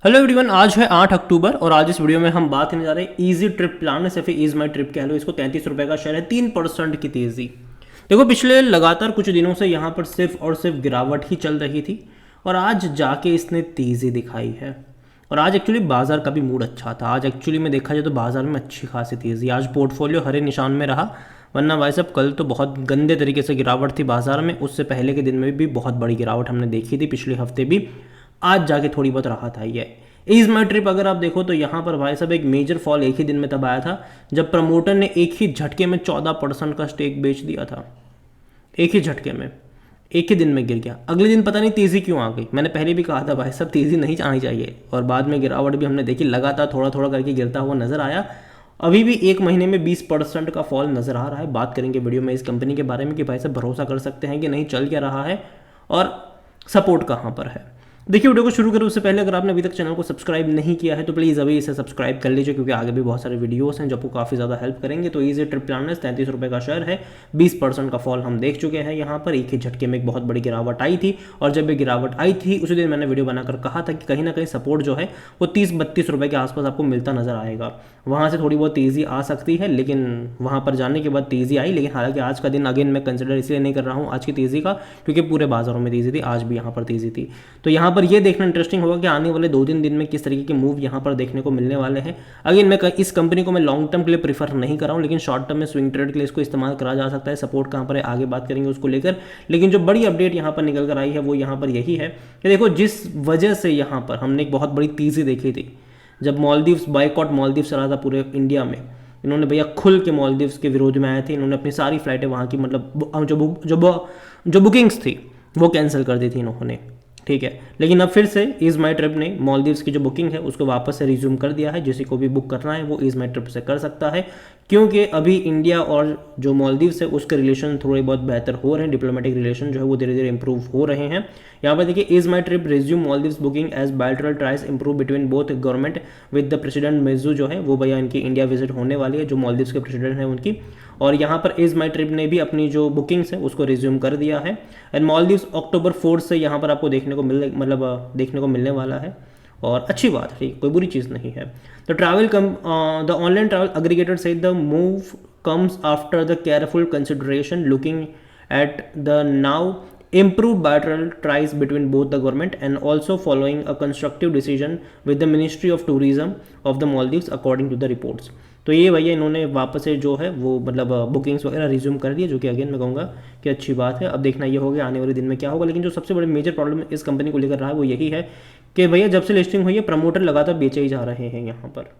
Hello everyone, आज है 8 अक्टूबर और आज इस वीडियो में हम बात करने जा रहे हैं ईजी ट्रिप प्लान से फिर ईज माई ट्रिप कह लो। इसको 33 रुपये का शेयर है, 3% की तेज़ी। देखो पिछले लगातार कुछ दिनों से यहाँ पर सिर्फ और सिर्फ गिरावट ही चल रही थी और आज जाके इसने तेज़ी दिखाई है। और आज एक्चुअली बाजार का भी मूड अच्छा था। आज एक्चुअली में देखा जाए तो बाजार में अच्छी खासी तेज़ी, आज पोर्टफोलियो हरे निशान में रहा। वरना भाई साहब कल तो बहुत गंदे तरीके से गिरावट थी बाजार में। उससे पहले के दिन में भी बहुत बड़ी गिरावट हमने देखी थी, पिछले हफ्ते भी। आज जाके थोड़ी बहुत राहत आई है। ईज माई ट्रिप अगर आप देखो तो यहाँ पर भाई साहब एक मेजर फॉल एक ही दिन में तब आया था जब प्रमोटर ने एक ही झटके में 14% का स्टेक बेच दिया था। एक ही झटके में, एक ही दिन में गिर गया। अगले दिन पता नहीं तेज़ी क्यों आ गई। मैंने पहले भी कहा था भाई साहब तेज़ी नहीं आनी चाहिए, और बाद में गिरावट भी हमने देखी, लगातार थोड़ा थोड़ा करके गिरता हुआ नजर आया। अभी भी एक महीने में 20% का फॉल नजर आ रहा है। बात करेंगे वीडियो में इस कंपनी के बारे में कि भाई साहब भरोसा कर सकते हैं कि नहीं, चल क्या रहा है और सपोर्ट कहाँ पर है। देखिए वीडियो को शुरू करें उससे पहले अगर आपने अभी तक चैनल को सब्सक्राइब नहीं किया है तो प्लीज़ अभी इसे सब्सक्राइब कर लीजिए, क्योंकि आगे भी बहुत सारे वीडियोस हैं जो आपको काफ़ी ज़्यादा हेल्प करेंगे। तो ईजी ट्रिप प्लानर्स 33 रुपये का शेयर है, 20% का फॉल हम देख चुके हैं। यहाँ पर एक ही झटके में एक बहुत बड़ी गिरावट आई थी, और जब ये गिरावट आई थी उसी दिन मैंने वीडियो बनाकर कहा था कि कहीं ना कहीं सपोर्ट जो है वो 30-32 रुपये के आसपास आपको मिलता नजर आएगा। वहाँ से थोड़ी बहुत तेज़ी आ सकती है, लेकिन वहाँ पर जाने के बाद तेज़ी आई। लेकिन हालांकि आज का दिन अगेन मैं कंसिडर इसलिए नहीं कर रहा हूँ आज की तेज़ी का, क्योंकि पूरे बाजारों में तेज़ी थी, आज भी यहाँ पर तेज़ी थी। तो यहाँ पर ये देखना इंटरेस्टिंग होगा कि आने वाले 2-3 दिन में किस तरीके के मूव यहाँ पर देखने को मिलने वाले हैं। अगेन मैं इस कंपनी को मैं लॉन्ग टर्म के लिए प्रीफर नहीं कर रहा हूँ, लेकिन शॉर्ट टर्म में स्विंग ट्रेड के लिए इसको इस्तेमाल करा जा सकता है। सपोर्ट कहाँ पर है आगे बात करेंगे उसको लेकर। लेकिन जो बड़ी अपडेट यहाँ पर निकल कर आई है वो यहाँ पर यही है कि देखो जिस वजह से यहाँ पर हमने एक बहुत बड़ी तेज़ी देखी थी जब मालदीव्स बाइकॉट मालदीव्स चला था पूरे इंडिया में। इन्होंने भैया खुल के मालदीव्स के विरोध में आए थे। इन्होंने अपनी सारी फ्लाइटें वहाँ की मतलब जो बुकिंग्स थी वो कैंसिल कर दी थी इन्होंने, ठीक है। लेकिन अब फिर से ईज माई ट्रिप ने मालदीव्स की जो बुकिंग है उसको वापस से रिज्यूम कर दिया है। जिसे को भी बुक करना है वो ईज माई ट्रिप से कर सकता है, क्योंकि अभी इंडिया और जो मालदीव्स है उसके रिलेशन थोड़े बहुत बेहतर हो रहे हैं। डिप्लोमेटिक रिलेशन जो है वो धीरे धीरे इंप्रूव हो रहे हैं। यहाँ पर देखिए is my trip resume Maldives booking as bilateral ties improve between both government with the president Muizzu जो है वो भैया इनकी इंडिया विजिट होने वाली है, जो मालदीव्स के प्रेसिडेंट हैं उनकी। और यहाँ पर ईज माई ट्रिप ने भी अपनी जो बुकिंग्स है उसको रिज्यूम कर दिया है। एंड मालदीव्स अक्टूबर 4 से यहाँ पर आपको देखने को मिलने वाला है, और अच्छी बात है, कोई बुरी चीज़ नहीं है। The online travel aggregator said the move comes after the careful consideration looking at the now improved bilateral ties between both the government and also following a constructive decision with the Ministry of Tourism of the Maldives according to the reports। तो ये भैया इन्होंने वापस से जो है वो मतलब बुकिंग्स वगैरह रिज्यूम कर दिए, जो कि अगेन मैं कहूँगा कि अच्छी बात है। अब देखना ये होगा आने वाले दिन में क्या होगा। लेकिन जो सबसे बड़ी मेजर प्रॉब्लम इस कंपनी को लेकर रहा है वो यही है कि भैया जब से लिस्टिंग हुई है प्रमोटर लगातार बेचे ही जा रहे हैं यहाँ पर।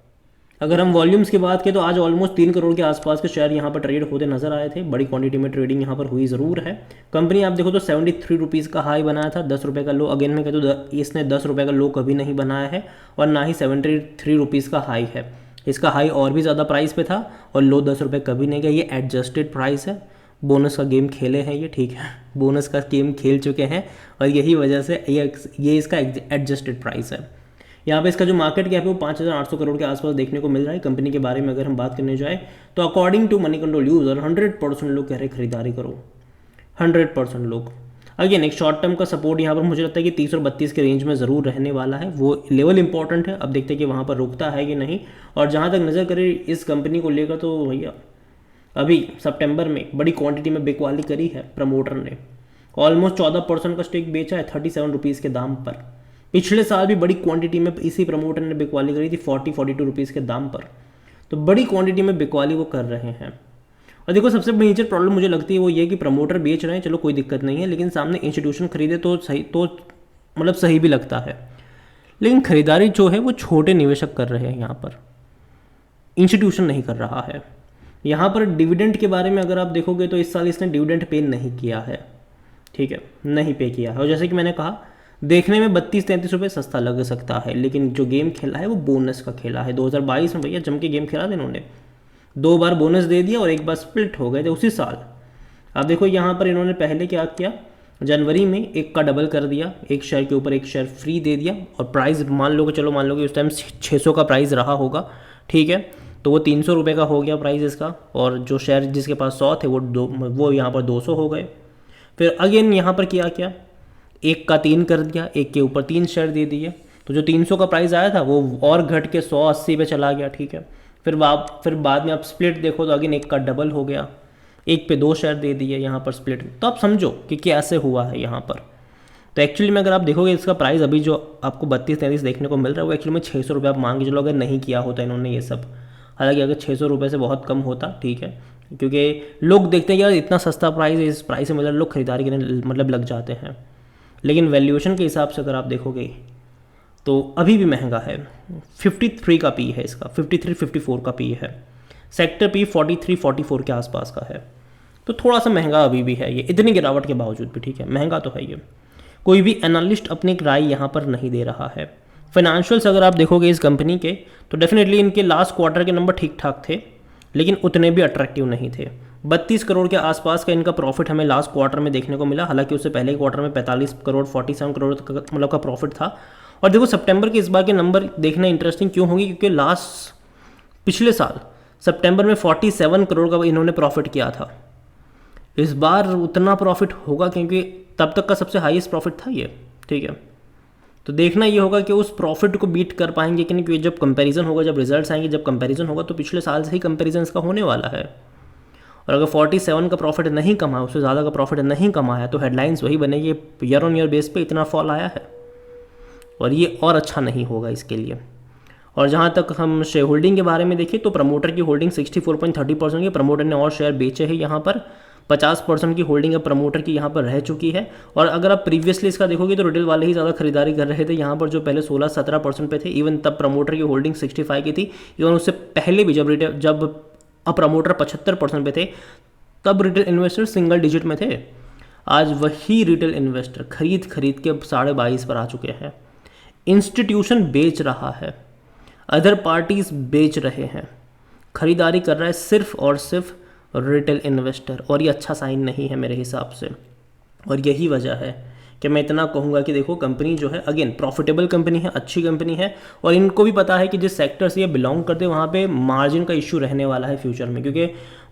अगर हम वॉल्यूम्स की बात करें तो आज ऑलमोस्ट 3 करोड़ के आसपास के शेयर यहाँ पर ट्रेड होते नजर आए थे। बड़ी क्वांटिटी में ट्रेडिंग यहाँ पर हुई ज़रूर है। कंपनी आप देखो तो 73 रुपीज़ का हाई बनाया था, 10 रुपये का लो। अगेन मैं कहता हूँ इसने 10 रुपये का लो कभी नहीं बनाया है, और ना ही 73 रुपीज़ का हाई है। इसका हाई और भी ज़्यादा प्राइस पे था और लो 10 रुपये कभी नहीं गया। ये एडजस्टेड प्राइस है, बोनस का गेम खेले हैं ये, ठीक है, बोनस का गेम खेल चुके हैं और यही वजह से ये इसका एडजस्टेड प्राइस है। यहाँ पे इसका जो मार्केट कैप है वो 5,800 करोड़ के आसपास देखने को मिल रहा है। कंपनी के बारे में अगर हम बात करने जाए तो according to Moneycontrol user 100% लोग कह रहे खरीदारी करो, 100% लोग। अगेन एक शॉर्ट टर्म का सपोर्ट यहाँ पर मुझे लगता है कि 30 और 32 के रेंज में ज़रूर रहने वाला है। वो लेवल इंपॉर्टेंट है, अब देखते हैं कि वहाँ पर रुकता है कि नहीं। और जहाँ तक नज़र करें इस कंपनी को लेकर तो भैया अभी सितंबर में बड़ी क्वांटिटी में बिकवाली करी है प्रमोटर ने। ऑलमोस्ट 14% का स्टेक बेचा है 37 रुपीज़ के दाम पर। पिछले साल भी बड़ी क्वांटिटी में इसी प्रमोटर ने बिकवाली करी थी 42 रुपीज़ के दाम पर। तो बड़ी क्वांटिटी में बिकवाली वो कर रहे हैं। और देखो सबसे मेजर प्रॉब्लम मुझे लगती है वो ये कि प्रमोटर बेच रहे हैं, चलो कोई दिक्कत नहीं है, लेकिन सामने इंस्टीट्यूशन खरीदे तो सही, तो मतलब सही भी लगता है। लेकिन खरीदारी जो है वो छोटे निवेशक कर रहे हैं, यहाँ पर इंस्टीट्यूशन नहीं कर रहा है। यहाँ पर डिविडेंड के बारे में अगर आप देखोगे तो इस साल इसने डिविडेंड पे नहीं किया है, ठीक है, नहीं पे किया है। और जैसे कि मैंने कहा देखने में 32-33 रुपये सस्ता लग सकता है, लेकिन जो गेम खेला है वो बोनस का खेला है। 2022 में भैया जम के गेम खेला था इन्होंने, 2 बार बोनस दे दिया और 1 बार स्प्लिट हो गए थे उसी साल। अब देखो यहाँ पर इन्होंने पहले क्या किया, जनवरी में 1 का डबल कर दिया, 1 शेयर के ऊपर 1 शेयर फ्री दे दिया। और प्राइस मान लो कि उस टाइम 600 का प्राइस रहा होगा, ठीक है, तो वो 300 रुपये का हो गया प्राइस इसका। और जो शेयर जिसके पास 100 थे वो यहाँ पर 200 हो गए। फिर अगेन यहाँ पर किया क्या, 1 का 3 कर दिया, 1 के ऊपर 3 शेयर दे दिए। तो जो 300 का प्राइस आया था वो और घट के 180 पे चला गया, ठीक है। फिर बाद में आप स्प्लिट देखो तो अगेन एक का डबल हो गया, एक पे 2 शेयर दे दिए यहाँ पर स्प्लिट। तो आप समझो कि कैसे हुआ है यहाँ पर। तो एक्चुअली में अगर आप देखोगे इसका प्राइस अभी जो आपको 32-33 देखने को मिल रहा है वो एक्चुअली में 600 रुपये आप मान के चलो, अगर नहीं किया होता इन्होंने ये सब। हालांकि अगर 600 रुपये से बहुत कम होता, ठीक है, क्योंकि लोग देखते हैं यार इतना सस्ता प्राइस है, इस प्राइस से मतलब लोग खरीदारी करने मतलब लग जाते हैं। लेकिन वैल्यूएशन के हिसाब से अगर आप देखोगे तो अभी भी महंगा है। 53 का पी है इसका, 53-54 का पी है। सेक्टर पी 43-44 के आसपास का है। तो थोड़ा सा महंगा अभी भी है ये, इतनी गिरावट के बावजूद भी, ठीक है, महंगा तो है ये। कोई भी एनालिस्ट अपनी राय यहाँ पर नहीं दे रहा है। फाइनेंशियल्स अगर आप देखोगे इस कंपनी के तो डेफिनेटली इनके लास्ट क्वार्टर के नंबर ठीक ठाक थे, लेकिन उतने भी अट्रैक्टिव नहीं थे। 32 करोड़ के आसपास का इनका प्रॉफिट हमें लास्ट क्वार्टर में देखने को मिला। हालांकि उससे पहले क्वार्टर में 45 करोड़ 47 करोड़ मतलब का प्रॉफिट था। और देखो सितंबर के इस बार के नंबर देखना इंटरेस्टिंग क्यों होंगे, क्योंकि पिछले साल सितंबर में 47 करोड़ का इन्होंने प्रॉफिट किया था। इस बार उतना प्रॉफिट होगा क्योंकि तब तक का सबसे हाईएस्ट प्रॉफिट था ये, ठीक है। तो देखना ये होगा कि उस प्रॉफिट को बीट कर पाएंगे कि नहीं, क्योंकि जब कंपैरिजन होगा, जब रिजल्ट्स आएंगे, जब कंपैरिजन होगा तो पिछले साल से ही कंपैरिजन इसका होने वाला है। और अगर 47 का प्रॉफिट नहीं कमाया, उससे ज़्यादा का प्रॉफिट नहीं कमाया, तो हेडलाइंस वही बनेगी, ईयर ऑन ईयर बेस पे इतना फॉल आया है, और ये और अच्छा नहीं होगा इसके लिए। और जहाँ तक हम शेयर होल्डिंग के बारे में देखें तो प्रमोटर की होल्डिंग 64.30% की, प्रमोटर ने और शेयर बेचे हैं यहाँ पर। 50% की होल्डिंग अब प्रमोटर की यहाँ पर रह चुकी है। और अगर आप प्रीवियसली इसका देखोगे तो रिटेल वाले ही ज़्यादा खरीदारी कर रहे थे यहाँ पर, जो पहले 16-17% पे थे। इवन तब प्रमोटर की होल्डिंग 65 की थी। इवन उससे पहले भी जब प्रमोटर 75% पे थे तब रिटेल इन्वेस्टर सिंगल डिजिट में थे। आज वही रिटेल इन्वेस्टर खरीद के 22.5 पर आ चुके हैं। इंस्टीट्यूशन बेच रहा है, अदर पार्टीज बेच रहे हैं, खरीदारी कर रहा है सिर्फ और सिर्फ रिटेल इन्वेस्टर, और ये अच्छा साइन नहीं है मेरे हिसाब से। और यही वजह है कि मैं इतना कहूँगा कि देखो कंपनी जो है अगेन प्रॉफिटेबल कंपनी है, अच्छी कंपनी है, और इनको भी पता है कि जिस सेक्टर से ये बिलोंग करते हैं वहाँ पे मार्जिन का इशू रहने वाला है फ्यूचर में, क्योंकि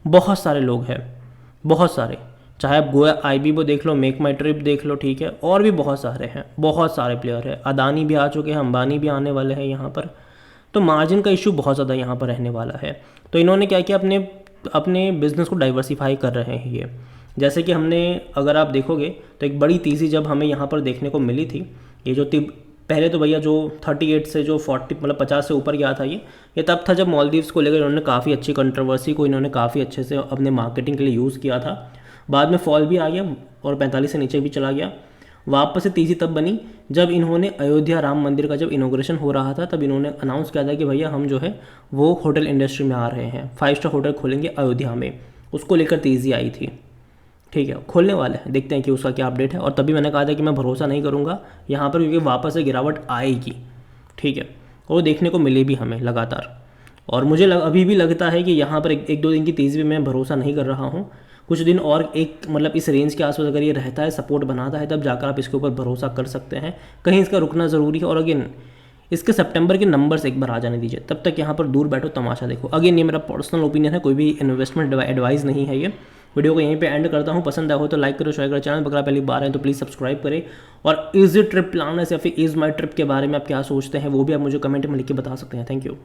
बहुत सारे लोग हैं, बहुत सारे, चाहे आप गोया IBBO देख लो, मेक माई ट्रिप देख लो, ठीक है, और भी बहुत सारे हैं, बहुत सारे प्लेयर हैं। अदानी भी आ चुके हैं, अंबानी भी आने वाले हैं यहाँ पर। तो मार्जिन का इशू बहुत ज़्यादा यहाँ पर रहने वाला है। तो इन्होंने क्या किया, अपने बिज़नेस को डाइवर्सिफाई कर रहे हैं ये। जैसे कि हमने, अगर आप देखोगे तो एक बड़ी तेज़ी जब हमें यहाँ पर देखने को मिली थी, ये जो पहले तो भैया जो 38 से जो 40 मतलब 50 से ऊपर गया था ये तब था जब मालदीव्स को लेकर इन्होंने काफ़ी अच्छी कंट्रोवर्सी को इन्होंने काफ़ी अच्छे से अपने मार्केटिंग के लिए यूज़ किया था। बाद में फॉल भी आ गया और 45 से नीचे भी चला गया। वापस से तेज़ी तब बनी जब इन्होंने अयोध्या राम मंदिर का जब इनोग्रेशन हो रहा था, तब इन्होंने अनाउंस किया था कि भैया हम जो है वो होटल इंडस्ट्री में आ रहे हैं, 5 स्टार होटल खोलेंगे अयोध्या में। उसको लेकर तेज़ी आई थी, ठीक है, खोलने वाले हैं, देखते हैं कि उसका क्या अपडेट है। और तभी मैंने कहा था कि मैं भरोसा नहीं करूँगा यहाँ पर, क्योंकि वापस से गिरावट आएगी, ठीक है, और देखने को मिले भी हमें लगातार। और मुझे अभी भी लगता है कि यहाँ पर एक दो दिन की तेज़ी में मैं भरोसा नहीं कर रहा हूँ। कुछ दिन और एक मतलब इस रेंज के आसपास अगर ये रहता है, सपोर्ट बनाता है, तब जाकर आप इसके ऊपर भरोसा कर सकते हैं। कहीं इसका रुकना ज़रूरी है। और अगेन इसके सितंबर के नंबर्स एक बार आ जाने दीजिए, तब तक यहाँ पर दूर बैठो, तमाशा देखो। अगेन ये मेरा पर्सनल ओपिनियन है, कोई भी इन्वेस्टमेंट एडवाइस नहीं है ये। वीडियो को यहीं पे एंड करता हूँ। पसंद आया हो तो लाइक करो, शेयर करो, चैनल पर पहली बार है तो प्लीज़ सब्सक्राइब करें। और इजी ट्रिप प्लान या फिर इज़ माई ट्रिप के बारे में आप क्या सोचते हैं वो भी आप मुझे कमेंट में लिख के बता सकते हैं। Thank you.